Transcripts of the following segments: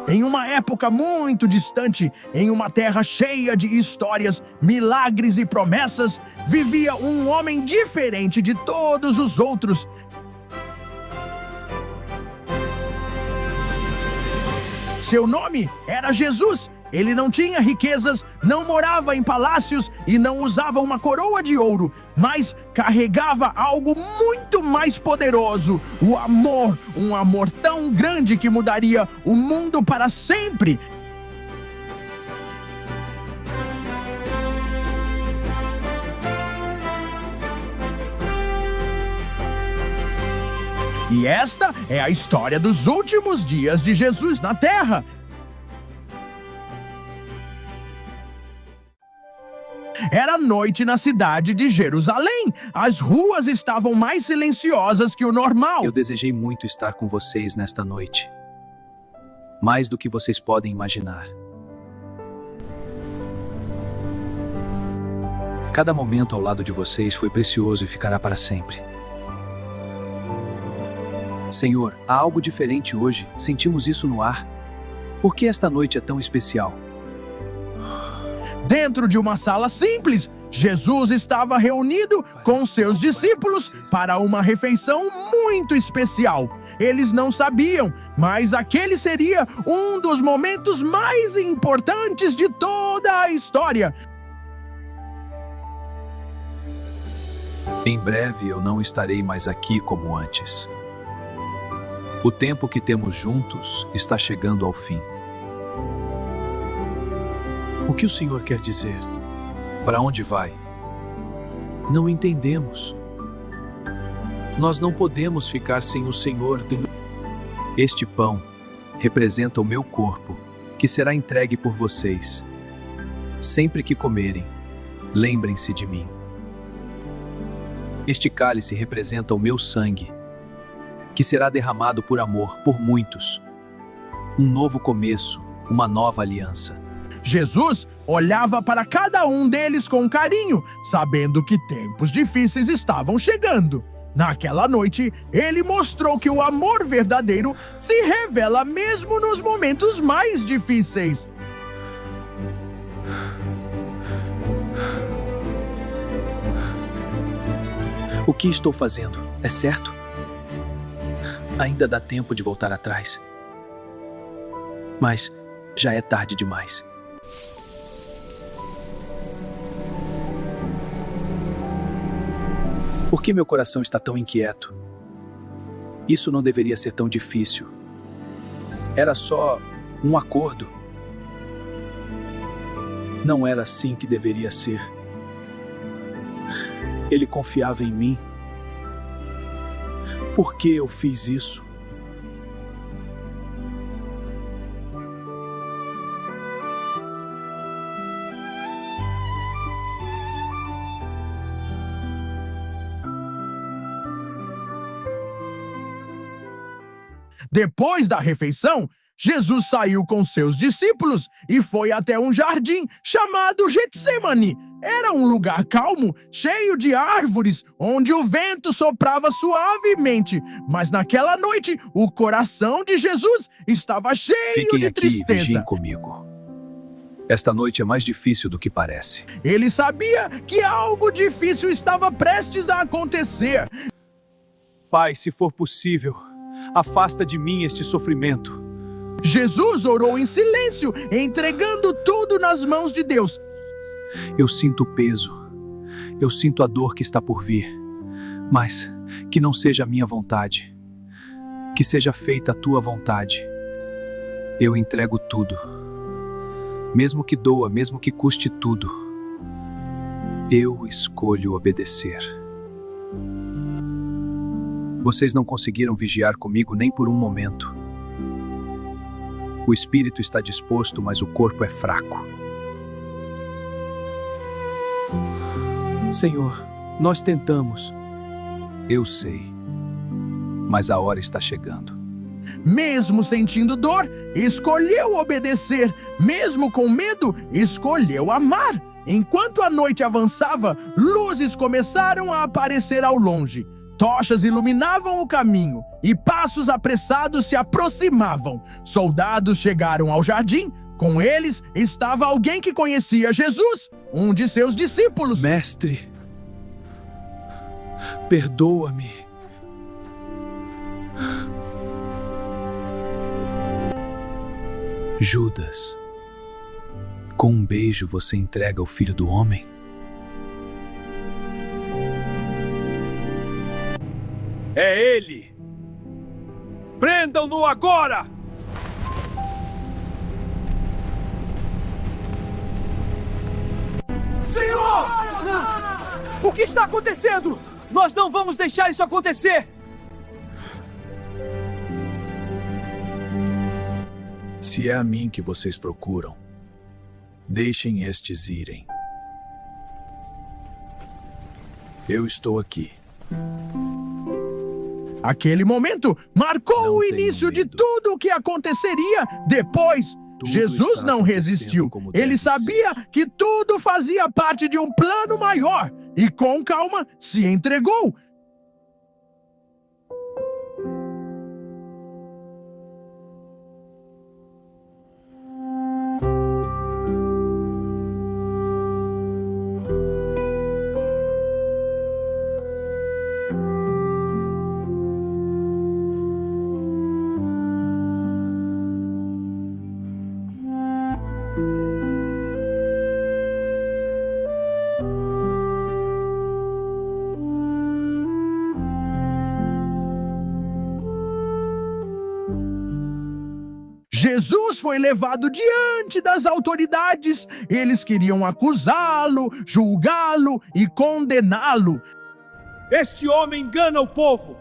Em uma época muito distante, em uma terra cheia de histórias, milagres e promessas, vivia um homem diferente de todos os outros. Seu nome era Jesus. Ele não tinha riquezas, não morava em palácios e não usava uma coroa de ouro, mas carregava algo muito mais poderoso: o amor, um amor tão grande que mudaria o mundo para sempre. E esta é a história dos últimos dias de Jesus na Terra. Era noite na cidade de Jerusalém. As ruas estavam mais silenciosas que o normal. Eu desejei muito estar com vocês nesta noite. Mais do que vocês podem imaginar. Cada momento ao lado de vocês foi precioso e ficará para sempre. Senhor, há algo diferente hoje. Sentimos isso no ar. Por que esta noite é tão especial? Dentro de uma sala simples, Jesus estava reunido com seus discípulos para uma refeição muito especial. Eles não sabiam, mas aquele seria um dos momentos mais importantes de toda a história. Em breve eu não estarei mais aqui como antes. O tempo que temos juntos está chegando ao fim. O que o Senhor quer dizer? Para onde vai? Não entendemos. Nós não podemos ficar sem o Senhor. Este pão representa o meu corpo, que será entregue por vocês. Sempre que comerem, lembrem-se de mim. Este cálice representa o meu sangue, que será derramado por amor por muitos. Um novo começo, uma nova aliança. Jesus olhava para cada um deles com carinho, sabendo que tempos difíceis estavam chegando. Naquela noite, ele mostrou que o amor verdadeiro se revela mesmo nos momentos mais difíceis. O que estou fazendo é certo? Ainda dá tempo de voltar atrás. Mas já é tarde demais. Por que meu coração está tão inquieto? Isso não deveria ser tão difícil. Era só um acordo. Não era assim que deveria ser. Ele confiava em mim. Por que eu fiz isso? Depois da refeição, Jesus saiu com seus discípulos e foi até um jardim chamado Getsêmani. Era um lugar calmo, cheio de árvores, onde o vento soprava suavemente. Mas naquela noite, o coração de Jesus estava cheio Fiquem de aqui tristeza. e vigiem comigo. Esta noite é mais difícil do que parece. Ele sabia que algo difícil estava prestes a acontecer. Pai, se for possível, afasta de mim este sofrimento. Jesus orou em silêncio, entregando tudo nas mãos de Deus. Eu sinto o peso. Eu sinto a dor que está por vir. Mas que não seja a minha vontade. Que seja feita a tua vontade. Eu entrego tudo. Mesmo que doa, mesmo que custe tudo. Eu escolho obedecer. Vocês não conseguiram vigiar comigo nem por um momento. O espírito está disposto, mas o corpo é fraco. Senhor, nós tentamos. Eu sei, mas a hora está chegando. Mesmo sentindo dor, escolheu obedecer. Mesmo com medo, escolheu amar. Enquanto a noite avançava, luzes começaram a aparecer ao longe. Tochas iluminavam o caminho e passos apressados se aproximavam. Soldados chegaram ao jardim. Com eles estava alguém que conhecia Jesus, um de seus discípulos. Mestre, perdoa-me. Judas, com um beijo você entrega o Filho do Homem? É ele! Prendam-no agora! Senhor! O que está acontecendo? Nós não vamos deixar isso acontecer! Se é a mim que vocês procuram, deixem estes irem. Eu estou aqui. Aquele momento marcou Não o tenham início de medo. tudo o que aconteceria depois. Tudo Jesus está não acontecendo resistiu. como Ele deve sabia que tudo fazia parte de um plano maior e, com calma, se entregou. Jesus foi levado diante das autoridades. Eles queriam acusá-lo, julgá-lo e condená-lo. Este homem engana o povo.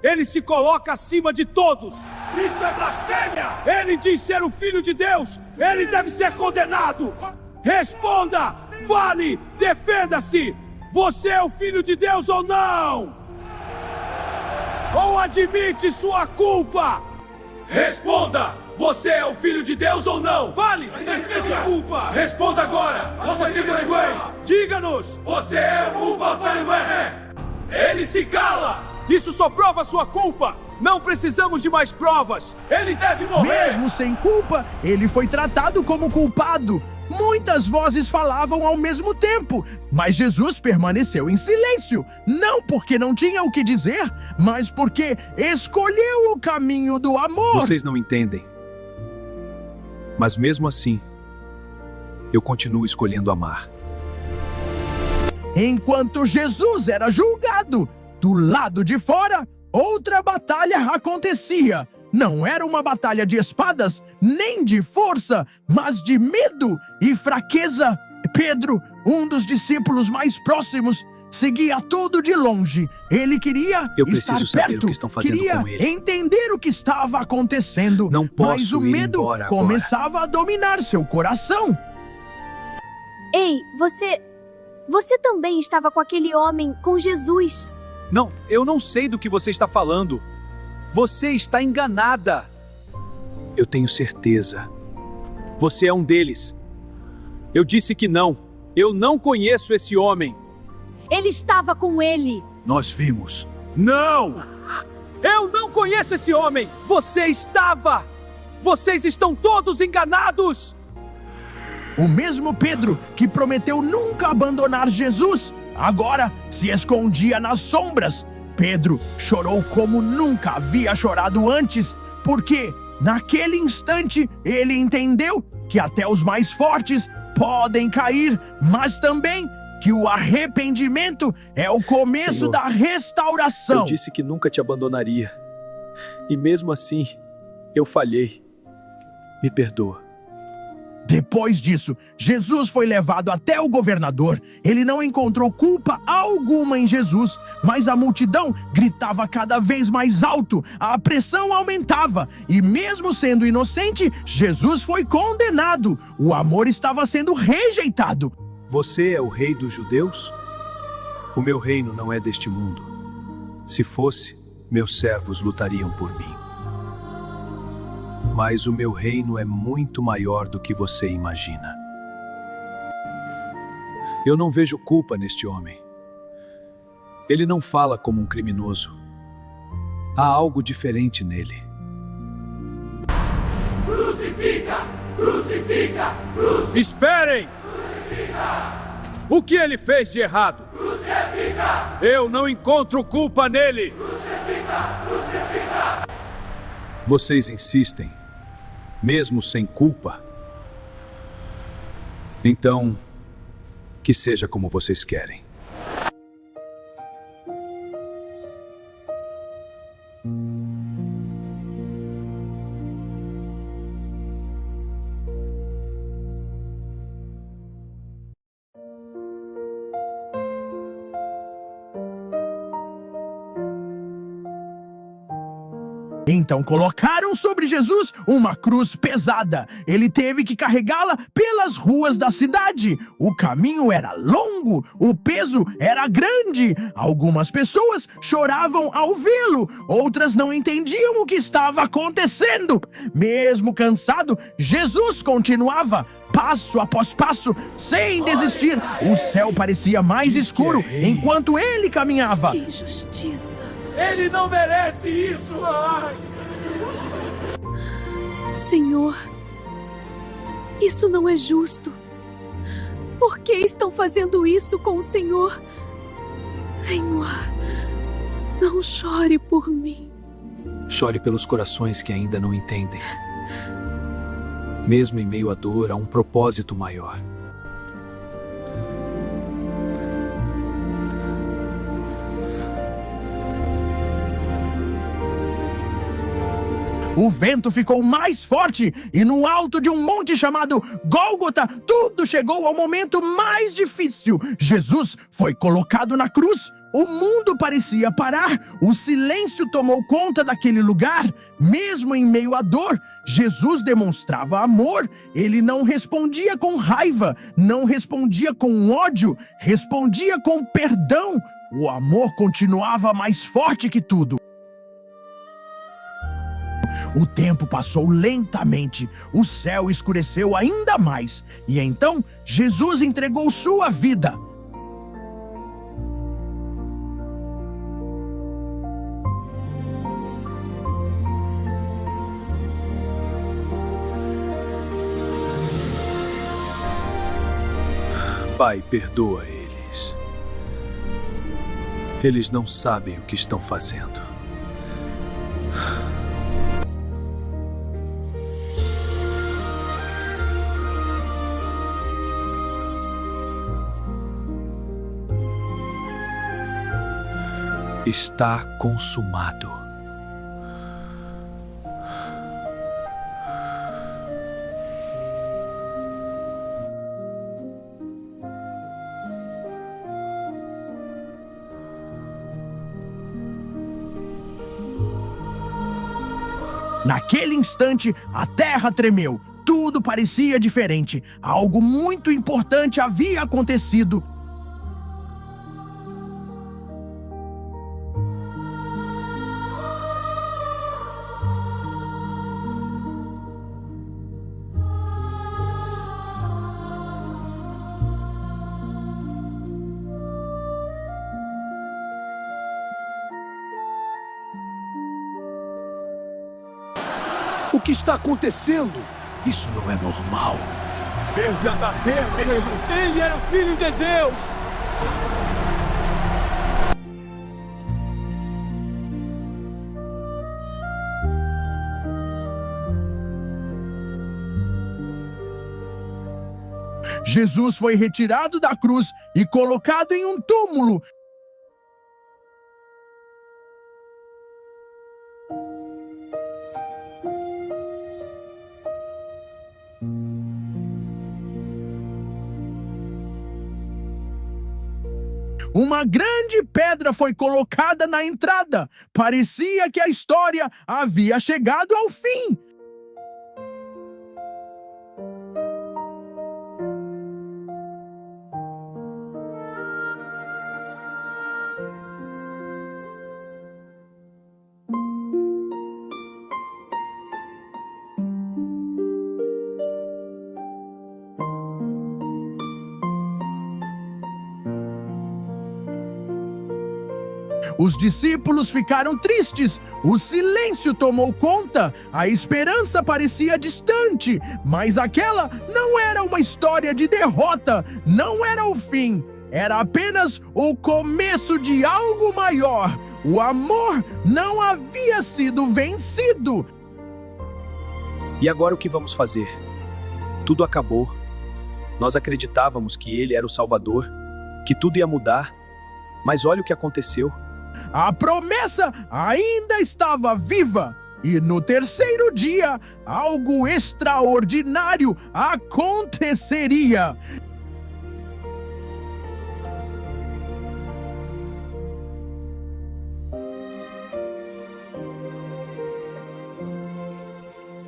Ele se coloca acima de todos. Isso é blasfêmia! Ele diz ser o Filho de Deus. Ele deve ser condenado. Responda! Fale! Defenda-se! Você é o Filho de Deus ou não? Ou admite sua culpa? Responda! Você é o Filho de Deus ou não? Fale! Defenda sua culpa! Responda agora! Você se vergonha! Diga-nos! Você é o culpa, Ele se cala! Isso só prova sua culpa! Não precisamos de mais provas! Ele deve morrer! Mesmo sem culpa, ele foi tratado como culpado. Muitas vozes falavam ao mesmo tempo, mas Jesus permaneceu em silêncio. Não porque não tinha o que dizer, mas porque escolheu o caminho do amor. Vocês não entendem. Mas mesmo assim, eu continuo escolhendo amar. Enquanto Jesus era julgado, do lado de fora, outra batalha acontecia. Não era uma batalha de espadas, nem de força, mas de medo e fraqueza. Pedro, um dos discípulos mais próximos, seguia tudo de longe. Ele queria Eu preciso estar saber perto, o que estão fazendo queria com ele. entender o que estava acontecendo. Não posso mas o ir medo embora agora. começava a dominar seu coração. Ei, você também estava com aquele homem, com Jesus. Não, eu não sei do que você está falando. Você está enganada. Eu tenho certeza. Você é um deles. Eu disse que não. Eu não conheço esse homem. Ele estava com ele. Nós vimos. Não! Eu não conheço esse homem. Você estava. Vocês estão todos enganados. O mesmo Pedro que prometeu nunca abandonar Jesus, agora se escondia nas sombras. Pedro chorou como nunca havia chorado antes, porque naquele instante ele entendeu que até os mais fortes podem cair, mas também que o arrependimento é o começo Senhor, da restauração. Eu disse que nunca te abandonaria. E mesmo assim, eu falhei. Me perdoa. Depois disso, Jesus foi levado até o governador. Ele não encontrou culpa alguma em Jesus, mas a multidão gritava cada vez mais alto, a pressão aumentava, e mesmo sendo inocente, Jesus foi condenado. O amor estava sendo rejeitado. Você é o rei dos judeus? O meu reino não é deste mundo. Se fosse, meus servos lutariam por mim. Mas o meu reino é muito maior do que você imagina. Eu não vejo culpa neste homem. Ele não fala como um criminoso. Há algo diferente nele. Crucifica! Crucifica! Crucifica! Esperem! O que ele fez de errado? Crucifica! Eu não encontro culpa nele! Crucifica! Crucifica! Vocês insistem, mesmo sem culpa? Então, que seja como vocês querem. Então colocaram sobre Jesus uma cruz pesada. Ele teve que carregá-la pelas ruas da cidade. O caminho era longo, o peso era grande. Algumas pessoas choravam ao vê-lo, outras não entendiam o que estava acontecendo. Mesmo cansado, Jesus continuava, passo após passo, sem desistir. O céu parecia mais escuro enquanto ele caminhava. Que injustiça! Ele não merece isso! Ai. Senhor, isso não é justo. Por que estão fazendo isso com o Senhor? Senhor, não chore por mim. Chore pelos corações que ainda não entendem. Mesmo em meio à dor, há um propósito maior. O vento ficou mais forte e no alto de um monte chamado Gólgota, tudo chegou ao momento mais difícil. Jesus foi colocado na cruz. O mundo parecia parar. O silêncio tomou conta daquele lugar. Mesmo em meio à dor, Jesus demonstrava amor. Ele não respondia com raiva, não respondia com ódio, respondia com perdão. O amor continuava mais forte que tudo. O tempo passou lentamente, o céu escureceu ainda mais, e então Jesus entregou sua vida. Pai, perdoa eles. Eles não sabem o que estão fazendo. Está consumado. Naquele instante, a terra tremeu. Tudo parecia diferente. Algo muito importante havia acontecido. O que está acontecendo? Isso não é normal. Verdadeiro! Ele era o Filho de Deus! Jesus foi retirado da cruz e colocado em um túmulo. Uma grande pedra foi colocada na entrada. Parecia que a história havia chegado ao fim. Os discípulos ficaram tristes, o silêncio tomou conta, a esperança parecia distante, mas aquela não era uma história de derrota, não era o fim. Era apenas o começo de algo maior. O amor não havia sido vencido. E agora o que vamos fazer? Tudo acabou. Nós acreditávamos que ele era o Salvador, que tudo ia mudar. Mas olha o que aconteceu. A promessa ainda estava viva. E no terceiro dia, algo extraordinário aconteceria.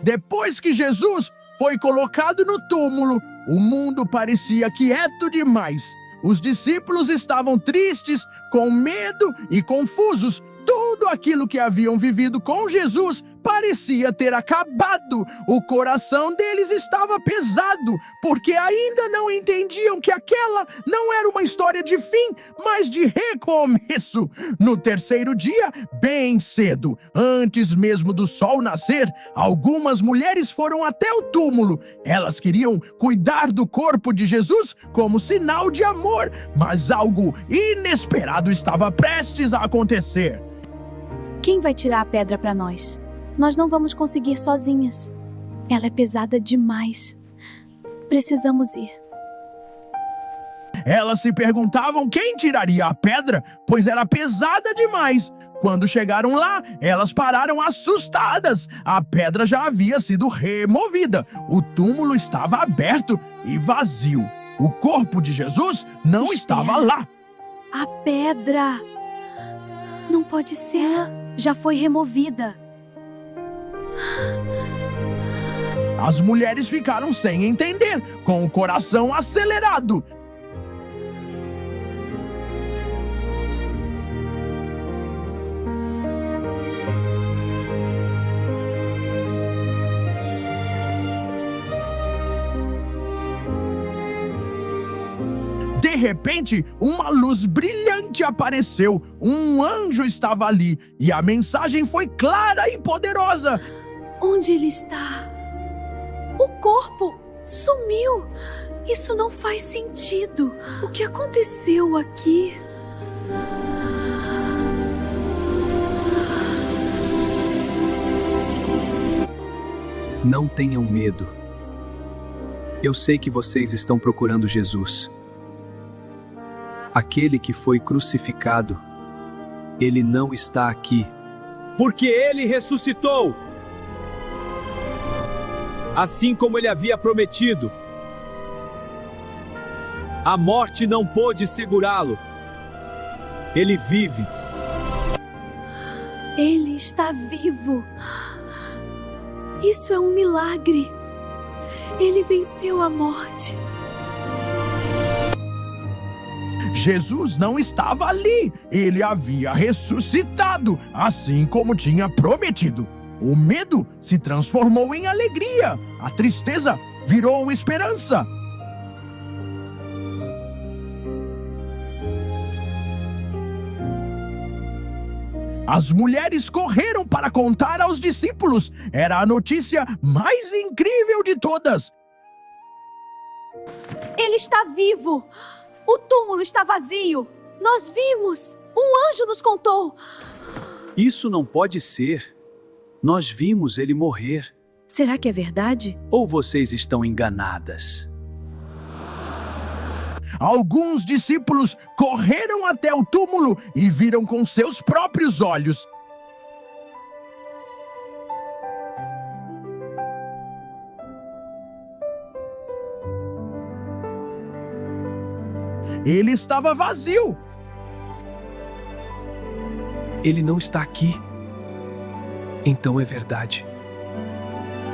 Depois que Jesus foi colocado no túmulo, o mundo parecia quieto demais. Os discípulos estavam tristes, com medo e confusos. Tudo aquilo que haviam vivido com Jesus parecia ter acabado. O coração deles estava pesado, porque ainda não entendiam que aquela não era uma história de fim, mas de recomeço. No terceiro dia, bem cedo, antes mesmo do sol nascer, algumas mulheres foram até o túmulo. Elas queriam cuidar do corpo de Jesus como sinal de amor, mas algo inesperado estava prestes a acontecer. Quem vai tirar a pedra para nós? Nós não vamos conseguir sozinhas. Ela é pesada demais. Precisamos ir. Elas se perguntavam quem tiraria a pedra, pois era pesada demais. Quando chegaram lá, elas pararam assustadas. A pedra já havia sido removida. O túmulo estava aberto e vazio. O corpo de Jesus não estava lá. A pedra! Não pode ser. Já foi removida. As mulheres ficaram sem entender, com o coração acelerado. De repente, uma luz brilhante apareceu. Um anjo estava ali e a mensagem foi clara e poderosa. Onde ele está? O corpo sumiu. Isso não faz sentido. O que aconteceu aqui? Não tenham medo. Eu sei que vocês estão procurando Jesus. Aquele que foi crucificado, ele não está aqui. Porque ele ressuscitou, assim como ele havia prometido. A morte não pôde segurá-lo. Ele vive. Ele está vivo. Isso é um milagre. Ele venceu a morte. Jesus não estava ali. Ele havia ressuscitado, assim como tinha prometido. O medo se transformou em alegria. A tristeza virou esperança. As mulheres correram para contar aos discípulos. Era a notícia mais incrível de todas. Ele está vivo. O túmulo está vazio. Nós vimos. Um anjo nos contou. Isso não pode ser. Nós vimos ele morrer. Será que é verdade? Ou vocês estão enganadas? Alguns discípulos correram até o túmulo e viram com seus próprios olhos. Ele estava vazio. Ele não está aqui. Então é verdade.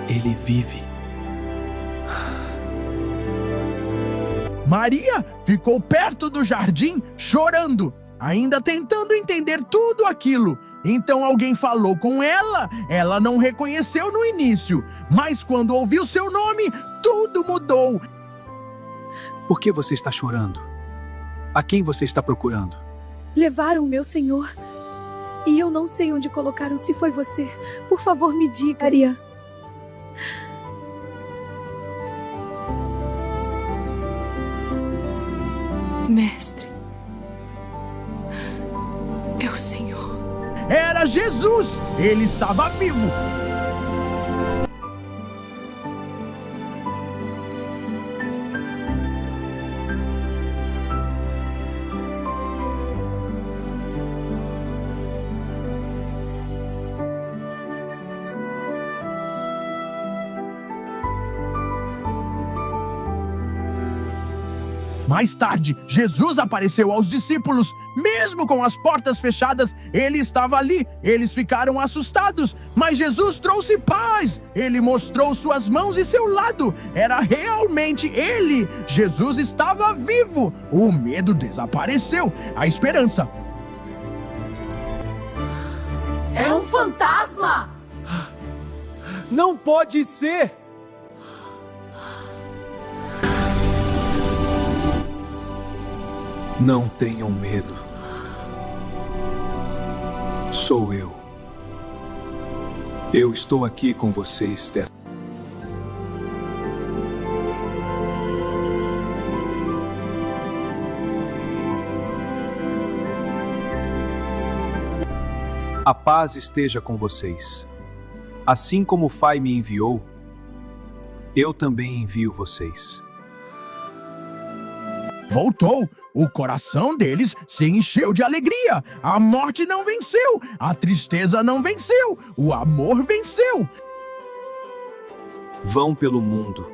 Ele vive. Maria ficou perto do jardim, chorando, ainda tentando entender tudo aquilo. Então alguém falou com ela. Ela não reconheceu no início, mas quando ouviu seu nome, tudo mudou. Por que você está chorando? A quem você está procurando? Levaram meu senhor. E eu não sei onde colocaram. Se foi você, por favor, me diga. Maria. Mestre, é o Senhor. Era Jesus! Ele estava vivo! Mais tarde, Jesus apareceu aos discípulos. Mesmo com as portas fechadas, ele estava ali. Eles ficaram assustados, mas Jesus trouxe paz. Ele mostrou suas mãos e seu lado. Era realmente ele. Jesus estava vivo. O medo desapareceu. A esperança. É um fantasma! Não pode ser! Não tenham medo. Sou eu. Eu estou aqui com vocês, Teta. A paz esteja com vocês. Assim como o Pai me enviou, eu também envio vocês. Voltou. O coração deles se encheu de alegria. A morte não venceu. A tristeza não venceu. O amor venceu. Vão pelo mundo.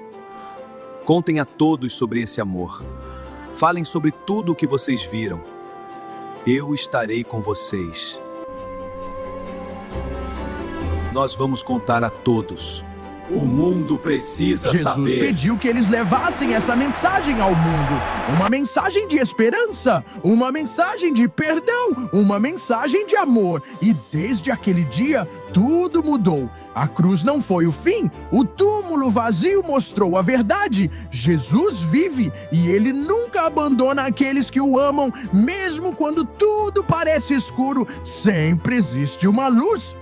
Contem a todos sobre esse amor. Falem sobre tudo o que vocês viram. Eu estarei com vocês. Nós vamos contar a todos. O mundo precisa Jesus saber. pediu que eles levassem essa mensagem ao mundo. Uma mensagem de esperança, uma mensagem de perdão, uma mensagem de amor. E desde aquele dia, tudo mudou. A cruz não foi o fim, o túmulo vazio mostrou a verdade. Jesus vive e ele nunca abandona aqueles que o amam, mesmo quando tudo parece escuro, sempre existe uma luz.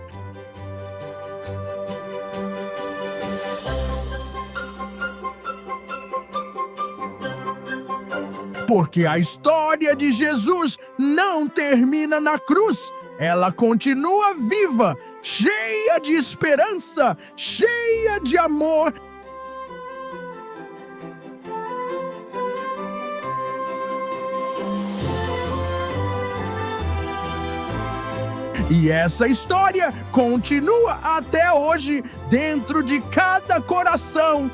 Porque a história de Jesus não termina na cruz. Ela continua viva, cheia de esperança, cheia de amor. E essa história continua até hoje dentro de cada coração.